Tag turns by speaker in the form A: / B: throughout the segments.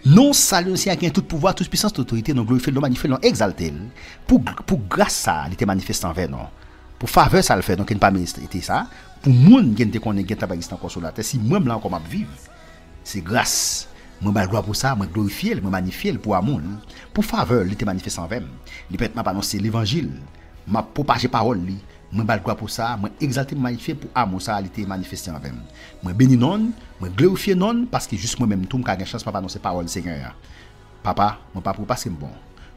A: Non, salut aussi qui a tout pouvoir, toute puissance, toute autorité, non glorifier, non magnifier, non exalter. Pour grâce ça, il était manifesté envers non. Pour faveur ça le fait, donc il n'a pas mérité ça. Pour monde qui était connaît qui pas existé encore sur la terre, si moi là encore m'a vivre, c'est grâce. Moi ba gloire pour ça, moi glorifier, moi magnifier pour amour. Pour faveur, il était manifesté envers. Il peut m'a annoncer l'évangile, m'a propager parole li. Moi ba gloire pour ça, moi exalter, magnifier pour amour ça, il était manifesté envers. Moi béni non, moi glorifier non parce que juste moi même tout m'ka chance pas annoncer parole Seigneur. Papa, moi pas pour passer bon.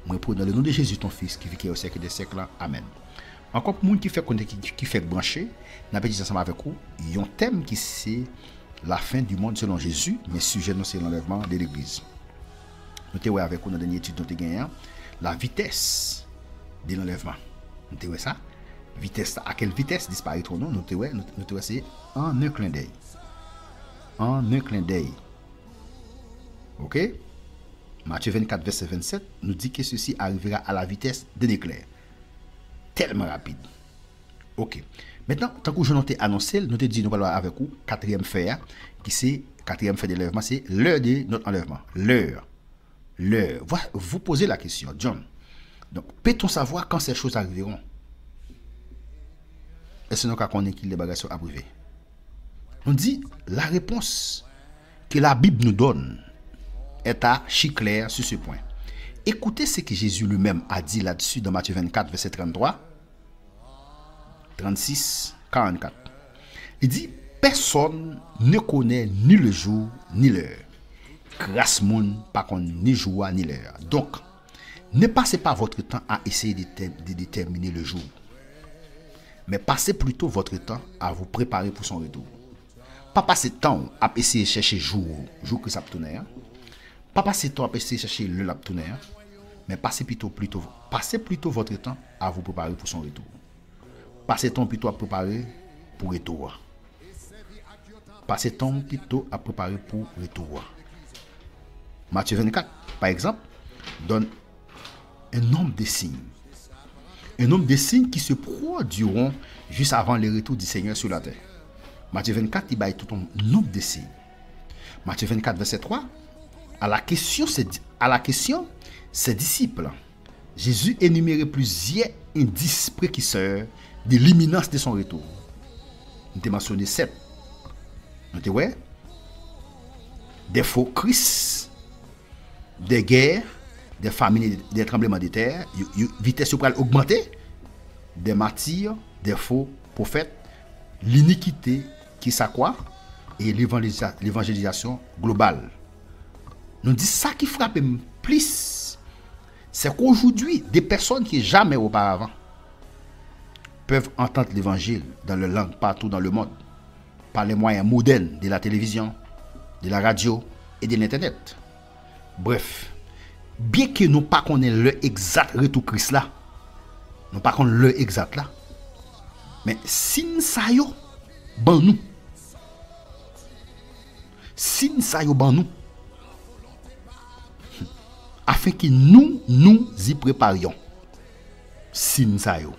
A: Moi pour dans le nom de Jésus ton fils qui vit au siècle des siècles. Amen. Encore pour monde qui fait qui fait brancher, n'a pas dit ensemble avec vous, il y a un thème qui c'est la fin du monde selon Jésus, mais sujet non c'est l'enlèvement de l'église. Nous t'es avec vous dans la dernière étude nous t'ai gagné la vitesse de l'enlèvement. Nous t'es ça vitesse à quelle vitesse disparaît trop non nous t'es c'est en un clin d'œil. En un clin d'œil. OK? Matthieu 24 verset 27 nous dit que ceci arrivera à la vitesse d'un éclair. Tellement rapide. OK. Maintenant, tant que je t'ai annoncé, nous te dit nous parlons avec vous quatrième fait qui c'est quatrième fait de l'enlèvement, c'est l'heure de notre enlèvement. L'heure. Vous posez la question, John. Donc, peut-on savoir quand ces choses arriveront? Est-ce que nous connaissons qu'il les bagages sont arrivés? On dit la réponse que la Bible nous donne est à claire sur ce point. Écoutez ce que Jésus lui-même a dit là-dessus dans Matthieu 24, verset 33, 36, 44. Il dit, personne ne connaît ni le jour ni l'heure. Grâce monde, pas qu'on ni jour ni l'heure. Donc, ne passez pas votre temps à essayer de déterminer le jour. Mais passez plutôt votre temps à vous préparer pour son retour. Pas passer temps à essayer de chercher jour que ça peut tourner. Pas passer temps à essayer de chercher le lap tourner. Mais passez plutôt votre temps à vous préparer pour son retour. Passez temps plutôt à préparer pour retour. Passez temps plutôt à préparer pour retour. Matthieu 24, par exemple, donne un nombre de signes. Un nombre de signes qui se produiront juste avant le retour du Seigneur sur la terre. Matthieu 24, il baille tout un nombre de signes. Matthieu 24, verset 3, à la question, ses disciples, Jésus énumérait plusieurs indices précurseurs de l'imminence de son retour. Nous avons mentionné 7. Nous avons des faux Christ, des guerres, des famines, des tremblements de terre, vitesse pour augmenter, des martyrs, des faux prophètes, l'iniquité qui s'accroît et l'évangélisation globale. Nous disons ça qui frappe plus, c'est qu'aujourd'hui, des personnes qui jamais auparavant peuvent entendre l'évangile dans leur langue partout dans le monde, par les moyens modernes de la télévision, de la radio et de l'internet. Bref, bien que nous ne connaissions pas le exact retour Christ là, nous ne connaissons pas le exact là, mais si nous savons, ban nous. Si nous savons, ban nous. Afin que nous y préparions. Si nous savons.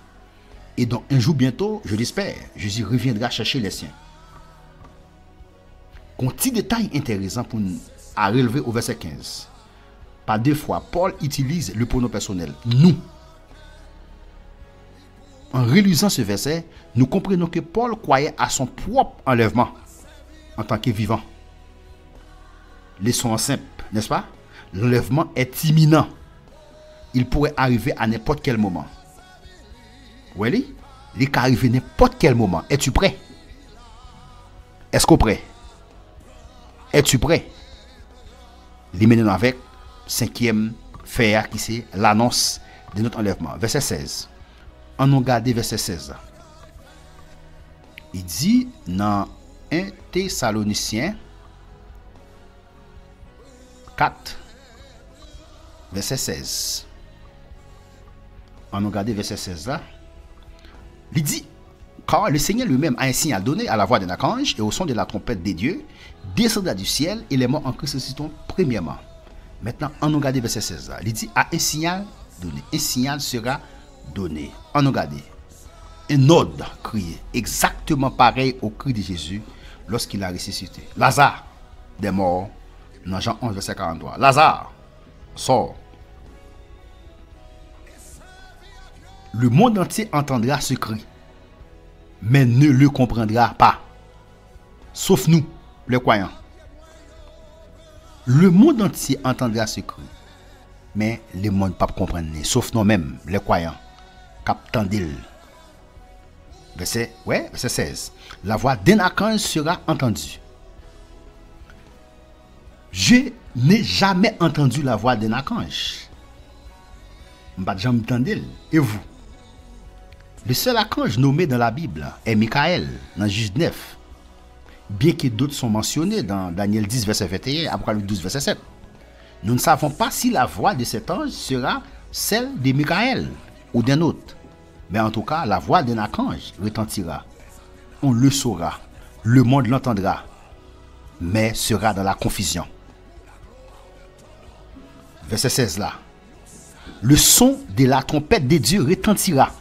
A: Et donc, un jour bientôt, je l'espère, Jésus reviendra chercher les siens. Un petit détail intéressant pour nous à relever au verset 15. Par deux fois, Paul utilise le pronom personnel, nous. En relisant ce verset, nous comprenons que Paul croyait à son propre enlèvement en tant que vivant. Laissons simple, n'est-ce pas? L'enlèvement est imminent. Il pourrait arriver à n'importe quel moment. Oui, il peut arriver à n'importe quel moment. Es-tu prêt? Est-ce qu'on est prêt? Es-tu prêt? L'immédiat avec cinquième fait qui c'est l'annonce de notre enlèvement. Verset 16. On a regardé verset 16. Il dit dans 1 Thessaloniciens 4, verset 16. On a regardé verset 16 là. Il dit, car le Seigneur lui-même a un signal donné à la voix d'un archange et au son de la trompette des dieux, descendra du ciel et les morts en Christ ressusciteront premièrement. Maintenant, on a regardé verset 16 là. Il dit, à un signal donné. Un signal sera donné. On a regardé. Un ordre crié, exactement pareil au cri de Jésus lorsqu'il a ressuscité. Lazare, des morts, Dans Jean 11, verset 43. Lazare, sort. Le monde entier entendra ce cri, mais ne le comprendra pas. Sauf nous, les croyants. Le monde entier entendra ce cri, mais le monde ne pas comprendre. Sauf nous-mêmes, les croyants. Captandil. Verset 16. La voix d'un archange sera entendue. Je n'ai jamais entendu la voix d'un archange. Je n'ai jamais entendu. Et vous? Le seul archange nommé dans la Bible est Michael, dans Juge 9. Bien que d'autres sont mentionnés dans Daniel 10, verset 21, Apocalypse 12, verset 7. Nous ne savons pas si la voix de cet ange sera celle de Michael ou d'un autre. Mais en tout cas, la voix d'un archange retentira. On le saura. Le monde l'entendra. Mais sera dans la confusion. Verset 16 là. Le son de la trompette de Dieu retentira.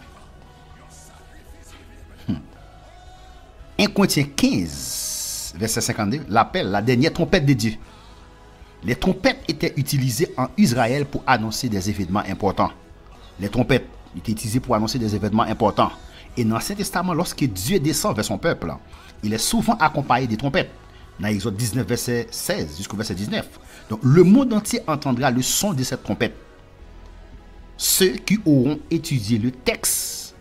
A: 1 Corinthiens 15, verset 52, l'appelle la dernière trompette de Dieu. Les trompettes étaient utilisées en Israël pour annoncer des événements importants. Les trompettes étaient utilisées pour annoncer des événements importants. Et dans l'Ancien Testament, lorsque Dieu descend vers son peuple, il est souvent accompagné des trompettes. Dans Exode 19, verset 16 jusqu'au verset 19. Donc le monde entier entendra le son de cette trompette. Ceux qui auront étudié le texte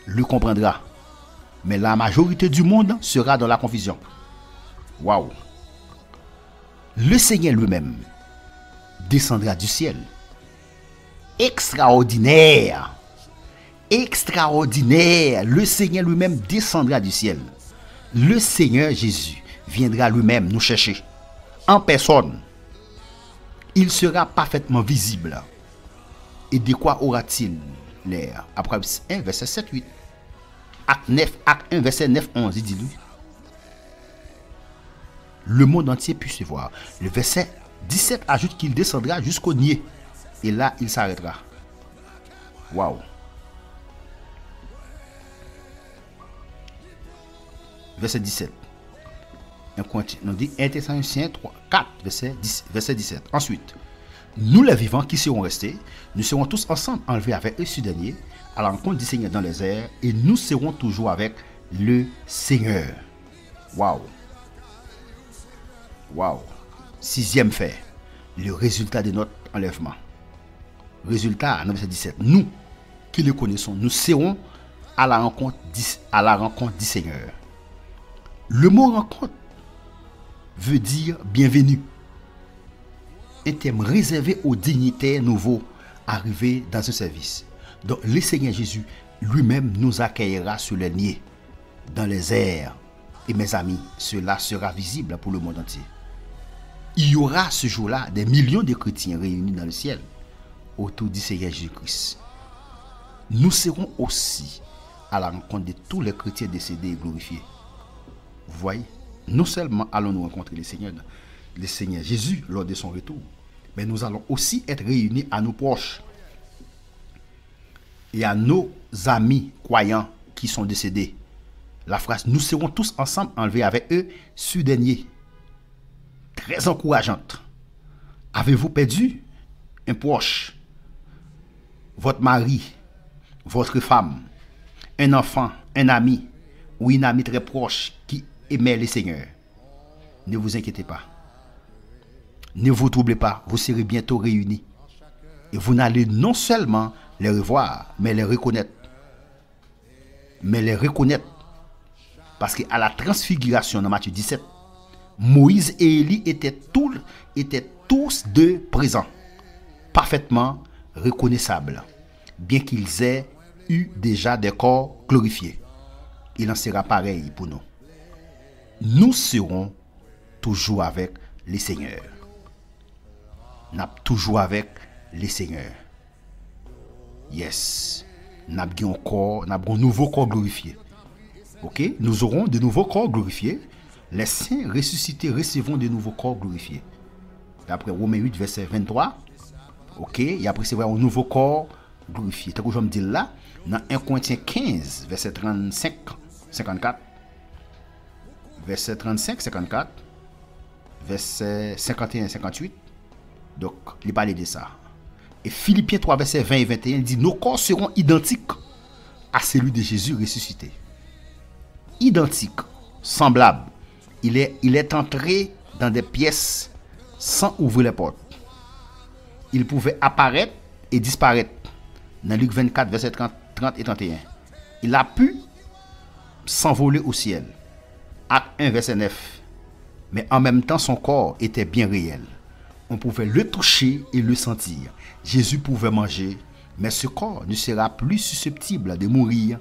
A: le comprendront. Mais la majorité du monde sera dans la confusion. Waouh! Le Seigneur lui-même descendra du ciel. Extraordinaire! Extraordinaire! Le Seigneur lui-même descendra du ciel. Le Seigneur Jésus viendra lui-même nous chercher. En personne. Il sera parfaitement visible. Et de quoi aura-t-il l'air? Apocalypse 1, verset 7-8. Acte 1, verset 9-11, il dit lui. Le monde entier puisse se voir. Le verset 17 ajoute qu'il descendra jusqu'au nier. Et là, il s'arrêtera. Waouh. Verset 17. On dit 1 Thessaloniciens 4, verset 17. Ensuite, nous les vivants qui serons restés, nous serons tous ensemble enlevés avec eux ce dernier, à la rencontre du Seigneur dans les airs, et nous serons toujours avec le Seigneur. Waouh. Waouh. 6e fait, le résultat de notre enlèvement. Résultat, verset 17. Nous qui le connaissons, nous serons à la rencontre du Seigneur. Le mot rencontre veut dire bienvenue. Un thème réservé aux dignitaires nouveaux arrivés dans ce service. Donc le Seigneur Jésus lui-même nous accueillera sur les nids, dans les airs. Et mes amis, cela sera visible pour le monde entier. Il y aura ce jour-là des millions de chrétiens réunis dans le ciel autour du Seigneur Jésus-Christ. Nous serons aussi à la rencontre de tous les chrétiens décédés et glorifiés. Vous voyez, non seulement allons-nous rencontrer le Seigneur Jésus lors de son retour, mais nous allons aussi être réunis à nos proches et à nos amis croyants qui sont décédés. La phrase « Nous serons tous ensemble enlevés avec eux sur des nids » très encourageante. Avez-vous perdu un proche, votre mari, votre femme, un enfant, un ami ou une amie très proche qui aimait le Seigneur? Ne vous inquiétez pas. Ne vous troublez pas. Vous serez bientôt réunis. Et vous n'allez non seulement les revoir, mais les reconnaître. Parce qu'à la transfiguration dans Matthieu 17, Moïse et Élie étaient tous deux présents, parfaitement reconnaissables, bien qu'ils aient eu déjà des corps glorifiés. Il en sera pareil pour nous. Nous serons toujours avec les seigneurs. Toujours avec les seigneurs. Yes. Nous avons un nouveau corps glorifié. Ok? Nous aurons de nouveaux corps glorifiés. Les saints ressuscités recevront de nouveaux corps glorifiés. D'après Romains 8, verset 23. Ok? Et après, c'est vrai, un nouveau corps glorifié. Tant que je me dis là, dans 1 Corinthiens 15, verset 35, 54. Verset 35, 54. verset 51-58. Donc, il parle de ça. Et Philippiens 3, verset 20 et 21, il dit, nos corps seront identiques à celui de Jésus ressuscité. Identique, semblable. Il est entré dans des pièces sans ouvrir les portes. Il pouvait apparaître et disparaître. Dans Luc 24, verset 30 et 31. Il a pu s'envoler au ciel. Acte 1, verset 9. Mais en même temps, son corps était bien réel. On pouvait le toucher et le sentir. Jésus pouvait manger, mais ce corps ne sera plus susceptible de mourir.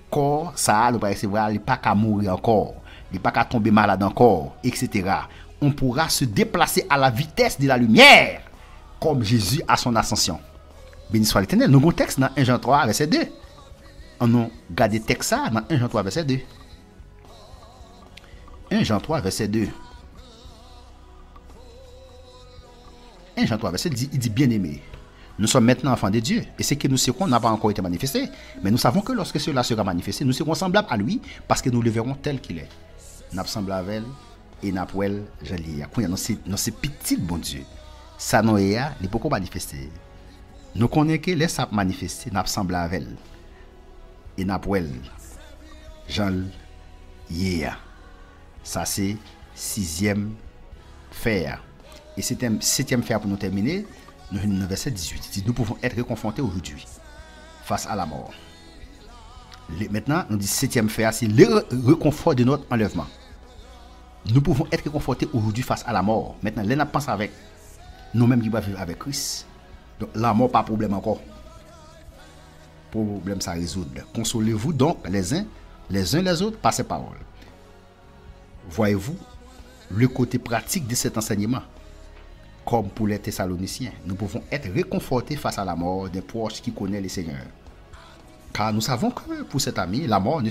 A: Corps, ça, il n'est pas qu'à mourir encore. Il n'est pas qu'à tomber malade encore, etc. On pourra se déplacer à la vitesse de la lumière, comme Jésus à son ascension. Béni soit l'Éternel. Nous avons un texte dans 1 Jean 3, verset 2. On a gardé texte ça dans 1 Jean 3, verset 2. 1 Jean 3, verset 2. 1 Jean 3, verset 2, il dit bien aimé. Nous sommes maintenant enfants de Dieu. Et ce que nous serons n'a pas encore été manifesté. Mais nous savons que lorsque cela sera manifesté, nous serons semblables à lui parce que nous le verrons tel qu'il est. Nous sommes semblables à elle et nous sommes jolis. Dans ces petits bon Dieu, ça nous est beaucoup manifesté. Nous connaissons que les sapes manifestés, nous sommes semblables à elle et nous sommes jolis. Ça c'est 6e fer. Et 7e fer pour nous terminer. Nous venons au verset 18. Nous pouvons être réconfortés aujourd'hui face à la mort. Maintenant, nous dit 7e fer, c'est le réconfort de notre enlèvement. Nous pouvons être réconfortés aujourd'hui face à la mort. Maintenant, là, nous pensons avec nous-mêmes qui va vivre avec Christ. Donc, la mort, pas de problème encore. Problème, ça résoudre. Consolez-vous donc les uns les autres par ces paroles. Voyez-vous le côté pratique de cet enseignement? Comme pour les Thessaloniciens, nous pouvons être réconfortés face à la mort d'un proche qui connaît le Seigneur. Car nous savons que pour cet ami, la mort ne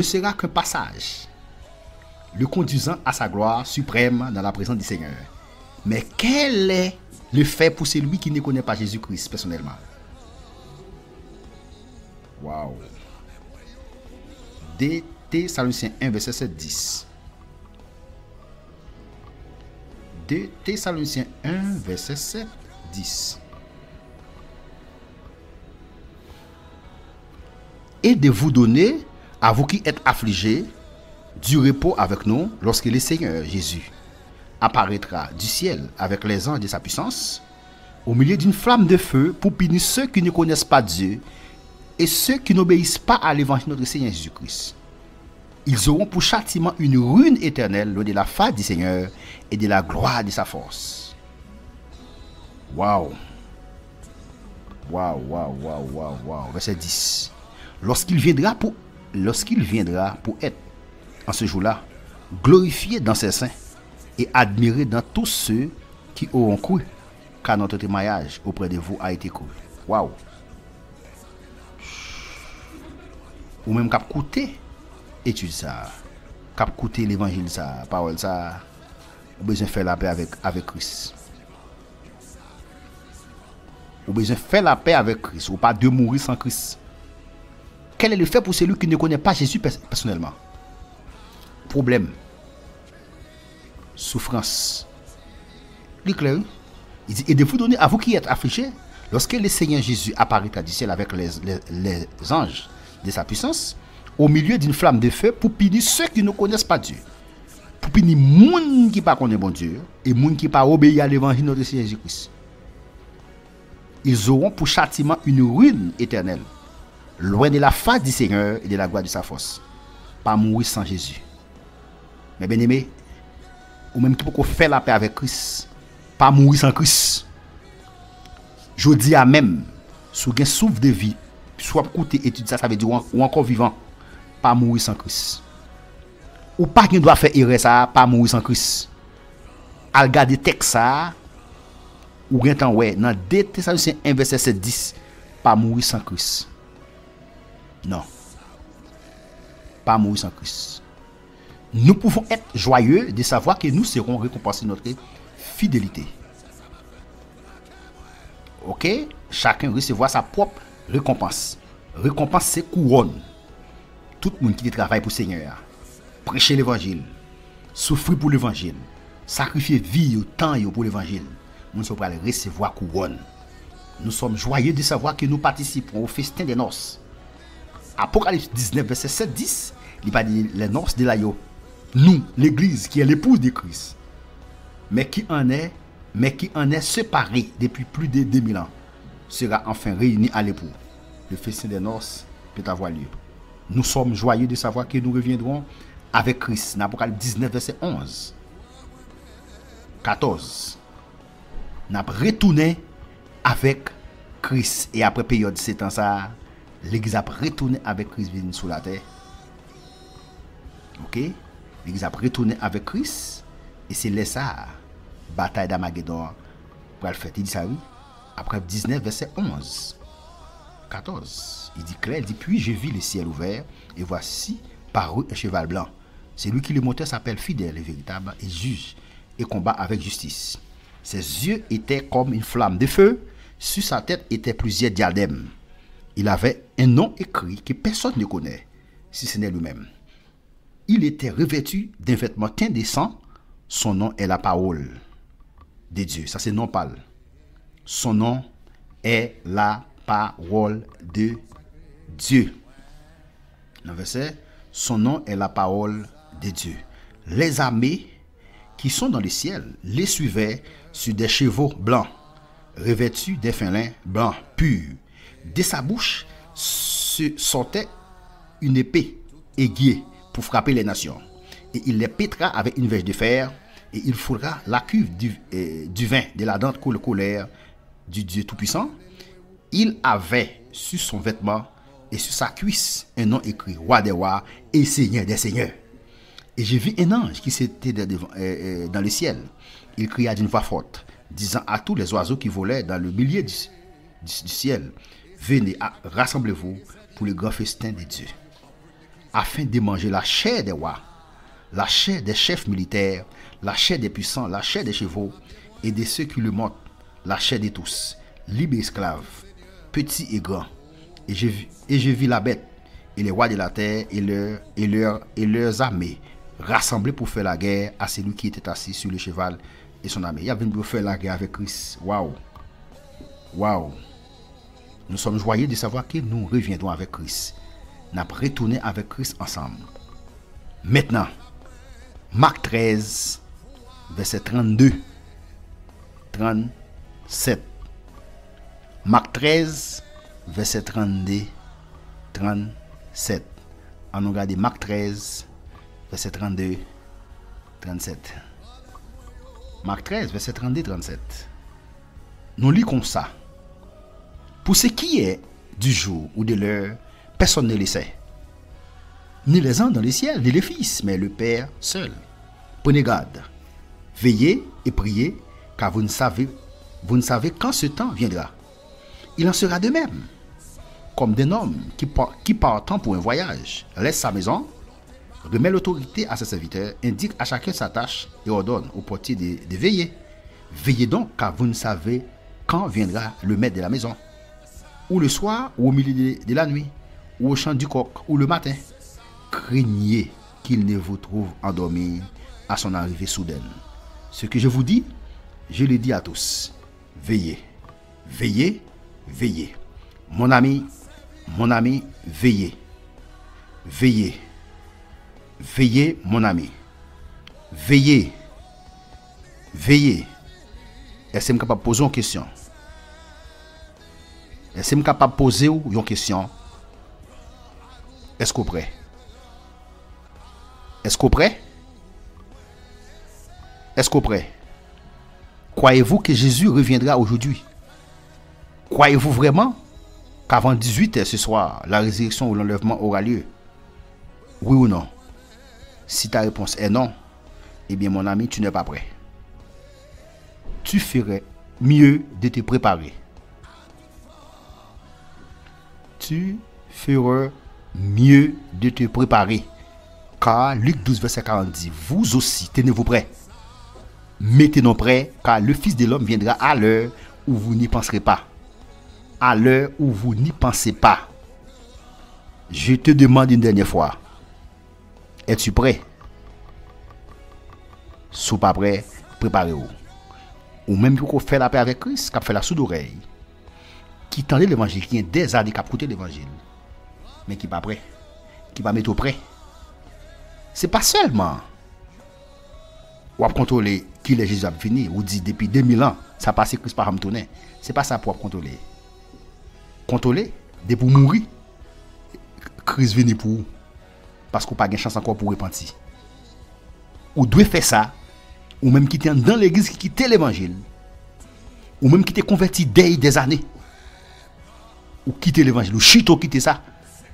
A: sera qu'un passage, le conduisant à sa gloire suprême dans la présence du Seigneur. Mais quel est le fait pour celui qui ne connaît pas Jésus-Christ personnellement? Waouh! 2 Thessaloniciens 1, verset 7-10. 2 Thessaloniciens 1, verset 7-10. Et de vous donner, à vous qui êtes affligés, du repos avec nous lorsque le Seigneur Jésus apparaîtra du ciel avec les anges de sa puissance, au milieu d'une flamme de feu pour punir ceux qui ne connaissent pas Dieu et ceux qui n'obéissent pas à l'évangile de notre Seigneur Jésus-Christ. Ils auront pour châtiment une ruine éternelle loin de la face du Seigneur et de la gloire de sa force. Waouh! Waouh, waouh, waouh, waouh, waouh. Verset 10. Lorsqu'il viendra pour être, en ce jour-là, glorifié dans ses saints et admiré dans tous ceux qui auront cru, car notre témoignage auprès de vous a été cool. Waouh! Ou même cap coûter étude ça, cap coûter l'évangile ça, parole ça, ou besoin faire la paix avec Christ. Ou besoin faire la paix avec Christ, ou pas de mourir sans Christ. Quel est le fait pour celui qui ne connaît pas Jésus personnellement? Problème, souffrance. Il est clair. Il dit, et de vous donner à vous qui êtes affligés, lorsque le Seigneur Jésus apparaîtra du ciel avec les anges de sa puissance, au milieu d'une flamme de feu, pour punir ceux qui ne connaissent pas Dieu. Pour punir les gens qui ne connaissent pas bon Dieu et les gens qui ne obéissent pas à l'évangile de notre Seigneur Jésus-Christ. Ils auront pour châtiment une ruine éternelle, loin de la face du Seigneur et de la gloire de sa force. Pas mourir sans Jésus. Mais bien aimé, ou même qui peut faire la paix avec Christ, pas mourir sans Christ. Je dis à même, si vous avez souffle de vie, soit écouter étude ça, ça veut dire ou encore vivant, pas mourir sans Christ. Ou pas qui doit faire erreur ça, pas mourir sans Christ. Al regarder texte ça, ou bien temps ouais, dans 2 Thessaloniciens 1 verset 7-10, pas mourir sans Christ. Non. Pas mourir sans Christ. Nous pouvons être joyeux de savoir que nous serons récompensés de notre fidélité. Ok? Chacun recevra sa propre récompense. Récompense, c'est couronne. Tout le monde qui travaille pour le Seigneur, prêcher l'évangile, souffrir pour l'évangile, sacrifier vie au temps pour l'évangile. Nous sommes prêts à recevoir couronne. Nous sommes joyeux de savoir que nous participons au festin des noces. Apocalypse 19, verset 7-10, il va dire les noces de l'agneau. Nous, l'église qui est l'épouse de Christ, mais qui en est séparée depuis plus de 2000 ans, sera enfin réunie à l'époux. Le festin des noces peut avoir lieu. Nous sommes joyeux de savoir que nous reviendrons avec Christ. Dans Apocalypse 19, verset 11. 14. Nous retourné avec Christ. Et après période de 7 ans, ça, l'église a retourné avec Christ venu sur la terre. Ok? L'église a retourné avec Christ. Et c'est là ça, bataille d'Armageddon, pour le faire. Il dit ça, oui. Après 19, verset 11. 14. Il dit clair, il dit, puis je vis le ciel ouvert, et voici parut un cheval blanc. C'est lui qui le montait s'appelle fidèle et véritable, et juge, et combat avec justice. Ses yeux étaient comme une flamme de feu, sur sa tête étaient plusieurs diadèmes. Il avait un nom écrit que personne ne connaît, si ce n'est lui-même. Il était revêtu d'un vêtement teint de sang, son nom est la parole de Dieu. Ça c'est non pâle. Son nom est la parole de Dieu. Le verset, son nom est la parole de Dieu. Les armées qui sont dans le ciel les suivaient sur des chevaux blancs, revêtus d'un fin lin blanc pur. De sa bouche sortait une épée aiguë pour frapper les nations. Et il les pètera avec une verge de fer, et il foulera la cuve du vin de la dente colère du Dieu Tout-Puissant. Il avait sur son vêtement et sur sa cuisse un nom écrit, Roi des rois et Seigneur des seigneurs. Et j'ai vu un ange qui s'était dans le ciel. Il cria d'une voix forte, disant à tous les oiseaux qui volaient dans le milieu du ciel, venez, rassemblez-vous pour le grand festin de Dieu, afin de manger la chair des rois, la chair des chefs militaires, la chair des puissants, la chair des chevaux et de ceux qui le montent, la chair de tous, libres et esclaves, petits et grands. Et je vis la bête et les rois de la terre et leurs armées rassemblés pour faire la guerre à celui qui était assis sur le cheval et son armée. Il y avait pour faire la guerre avec Christ. Waouh! Waouh! Nous sommes joyeux de savoir que nous reviendrons avec Christ. Nous avons retourné avec Christ ensemble. Maintenant, Marc 13, verset 32, 37. Marc 13, verset 32, 37. On regarde Marc 13, verset 32, 37. Marc 13, verset 32, 37. Nous lisons ça. Pour ce qui est du jour ou de l'heure, personne ne le sait. Ni les anges dans le ciel, ni les fils, mais le Père seul. Prenez garde. Veillez et priez, car vous ne savez quand ce temps viendra. Il en sera de même, comme d'un homme qui partant pour un voyage, laisse sa maison, remet l'autorité à ses serviteurs, indique à chacun sa tâche et ordonne au portier de veiller. Veillez donc, car vous ne savez quand viendra le maître de la maison, ou le soir, ou au milieu de la nuit, ou au chant du coq, ou le matin. Craignez qu'il ne vous trouve endormi à son arrivée soudaine. Ce que je vous dis, je le dis à tous. Veillez, veillez, veillez. Mon ami, veillez. Veillez. Veillez, mon ami. Veillez. Veillez. Est-ce que je suis capable de poser une question? Est-ce que je suis capable de poser une question? Est-ce que vous êtes prêt? Est-ce que vous êtes prêt? Est-ce que vous êtes prêt? Croyez-vous que Jésus reviendra aujourd'hui? Croyez-vous vraiment qu'avant 18h ce soir, la résurrection ou l'enlèvement aura lieu? Oui ou non? Si ta réponse est non, eh bien mon ami, tu n'es pas prêt. Tu ferais mieux de te préparer. Tu ferais mieux de te préparer. Car Luc 12, verset 40 dit, vous aussi, tenez-vous prêts. Mettez-nous prêts, car le Fils de l'homme viendra à l'heure où vous n'y penserez pas. À l'heure où vous n'y pensez pas. Je te demande une dernière fois. Es-tu prêt? Si pas prêt, préparez-vous. Ou même qui fait la paix avec Christ, qui fait la sourde oreille, qui tendait l'évangile, qui a des années qui a écouté l'évangile, mais qui n'est pas prêt, qui va mettre au prêt. C'est pas seulement ou à contrôler qui est Jésus a fini, ou dit depuis 2000 ans, ça passe Christ par me tourner. C'est pas ça pour contrôler. Contrôler, dès pour mourir, Christ vient pour vous. Parce qu'on n'a pas de chance encore pour repentir. Ou doit faire ça, ou même qui était dans l'église qui quitte l'évangile, ou même qui était converti dès des années, ou quitter l'évangile, ou chito quitter ça,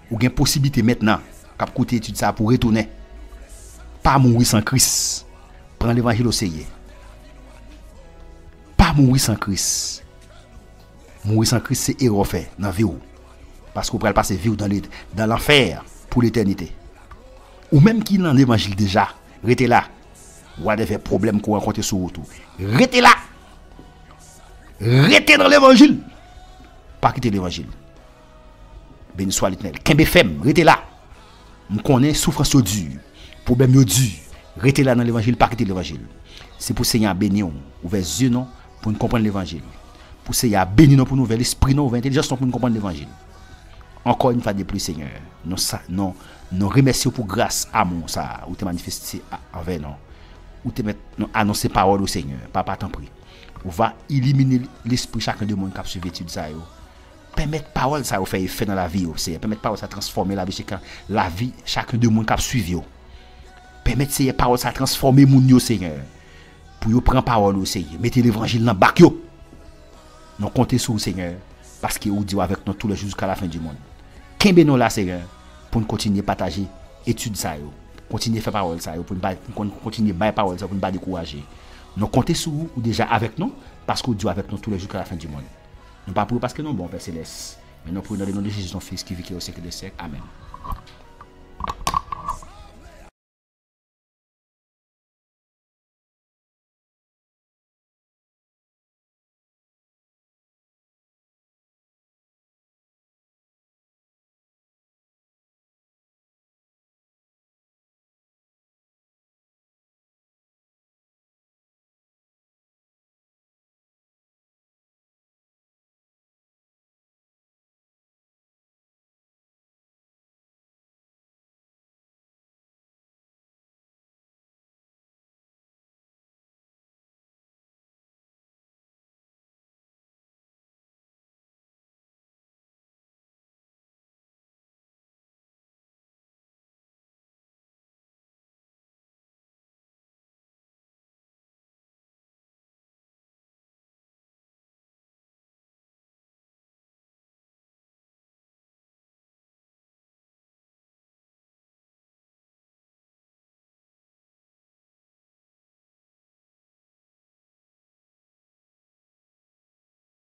A: ou gain possibilité maintenant, cap côté étude ça pour retourner. Pas mourir sans Christ. Prends l'évangile au sérieux. Pas mourir sans Christ. Mourir sans Christ, c'est erreur fait dans la vie. Parce qu'on peut passer vie dans l'enfer pour l'éternité. Ou même qui dans l'évangile déjà, restez là. Ou a des problèmes qu'on rencontre sur route. Restez là. Restez dans l'évangile. Pas quitter l'évangile. Béni soit l'Éternel. Kembe femme, restez là. On connaît souffrance dure, problème dur. Restez là dans l'évangile, pas quitter l'évangile. C'est pour Seigneur bénir, ouvrir les yeux non pour nous comprendre l'évangile. Pour Seigneur bénir pour nous ouvrir l'esprit non, ouvrir l'intelligence pour nous comprendre l'évangile. Encore une fois de plus, Seigneur, nous remercions pour grâce, amour, ça, où tu manifesté envers nous. Où tu annoncé parole au Seigneur. Papa, t'en prie. On va éliminer l'esprit chacun de monde qui a suivi l'étude ça. Permettre parole ça faire effet dans la vie, Seigneur. Permettre parole ça transformer la vie chacun de monde qui a suivi. Permettre ces paroles ça transformer mon yo, Seigneur. Pour yo prendre parole au Seigneur. Mettez l'évangile dans bac yo. Nous comptons sur le Seigneur parce qu'il dit avec nous tous les jours jusqu'à la fin du monde. Kembe nous là, Seigneur, pour nous continuer à partager études ça yo. Continuer à faire parole ça yo, pour nous continuer à faire parole ça pour nous pas décourager. Nous comptons sur vous déjà avec nous parce qu'il dit avec nous tous les jours jusqu'à la fin du monde. Nous pas pour parce que nous bon Père céleste, mais nous pour dans le nom de Jésus son fils qui vit au siècle des siècles. Amen.